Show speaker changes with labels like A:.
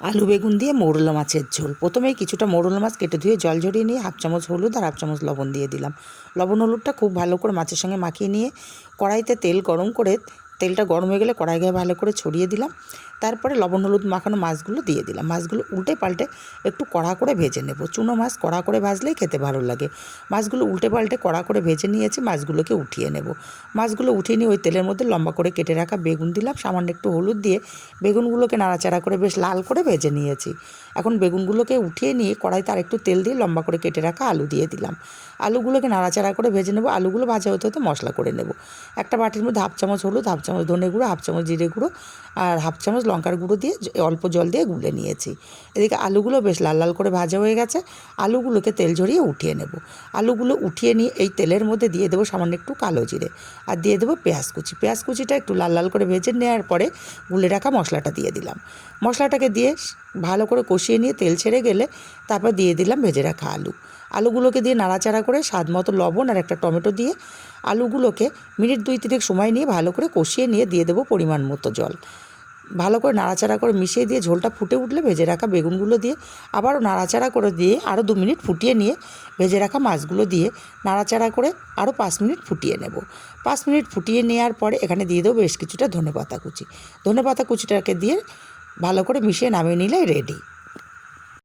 A: আলু বেগুন দিয়ে মৌরলা মাছের ঝোল। প্রথমেই কিছুটা মৌরলা মাছ কেটে ধুয়ে জল ঝরিয়ে নিয়ে হাফ চামচ হলুদ আর হাফ চামচ লবণ দিয়ে দিলাম। লবণ হলুদটা খুব ভালো করে মাছের সঙ্গে মাখিয়ে নিয়ে কড়াইতে তেল গরম করে, তেলটা গরম হয়ে গেলে কড়াই গায়ে ভালো করে ছড়িয়ে দিলাম। তারপরে লবণ হলুদ মাখানো মাছগুলো দিয়ে দিলাম। মাছগুলো উল্টে পাল্টে একটু কড়া করে ভেজে নেব। চুনো মাছ কড়া করে ভাজলেই খেতে ভালো লাগে। মাছগুলো উল্টে পাল্টে কড়া করে ভেজে নিয়েছি, মাছগুলোকে উঠিয়ে নেব। মাছগুলো উঠিয়ে নিয়ে ওই তেলের মধ্যে লম্বা করে কেটে রাখা বেগুন দিলাম, সামান্য একটু হলুদ দিয়ে বেগুনগুলোকে নাড়াচাড়া করে বেশ লাল করে ভেজে নিয়েছি। এখন বেগুনগুলোকে উঠিয়ে নিয়ে কড়াইতে আর একটু তেল দিয়ে লম্বা করে কেটে রাখা আলু দিয়ে দিলাম। আলুগুলোকে নাড়াচাড়া করে ভেজে নেব। আলুগুলো ভাজা হতে হতে মশলা করে নেব। একটা বাটির মধ্যে হাফ চামচ হলুদ, হাফ চামচ ধনে গুঁড়ো, হাফ চামচ জিরে গুঁড়ো আর হাফ চামচ লঙ্কার গুঁড়ো দিয়ে অল্প জল দিয়ে গুলে নিয়েছি। এদিকে আলুগুলো বেশ লাল লাল করে ভাজা হয়ে গেছে। আলুগুলোকে তেল ঝরিয়ে উঠিয়ে নেব। আলুগুলো উঠিয়ে নিয়ে এই তেলের মধ্যে দিয়ে দেবো সামান্য একটু কালো জিরে আর দিয়ে দেবো পেঁয়াজ কুচি। পেঁয়াজ কুচিটা একটু লাল লাল করে ভেজে নেওয়ার পরে গুলে রাখা মশলাটা দিয়ে দিলাম। মশলাটাকে দিয়ে ভালো করে কষিয়ে নিয়ে তেল ছেড়ে গেলে তারপর দিয়ে দিলাম ভেজে রাখা আলুগুলোকে দিয়ে নাড়াচাড়া করে স্বাদ মতো লবণ আর একটা টমেটো দিয়ে আলুগুলোকে মিনিট 2-3 সময় নিয়ে ভালো করে কষিয়ে নিয়ে দিয়ে দেবো পরিমাণ মতো জল। ভালো করে নাড়াচাড়া করে মিশিয়ে দিয়ে ঝোলটা ফুটে উঠলে ভেজে রাখা বেগুনগুলো দিয়ে আবারও নাড়াচাড়া করে দিয়ে আরও 2 মিনিট ফুটিয়ে নিয়ে ভেজে রাখা মাছগুলো দিয়ে নাড়াচাড়া করে আরও 5 মিনিট ফুটিয়ে নেব। 5 মিনিট ফুটিয়ে নেওয়ার পরে এখানে দিয়ে দেবো বেশ কিছুটা ধনেপাতা কুচি। ধনেপাতা কুচিটাকে দিয়ে ভালো করে মিশিয়ে নামিয়ে নিলে রেডি।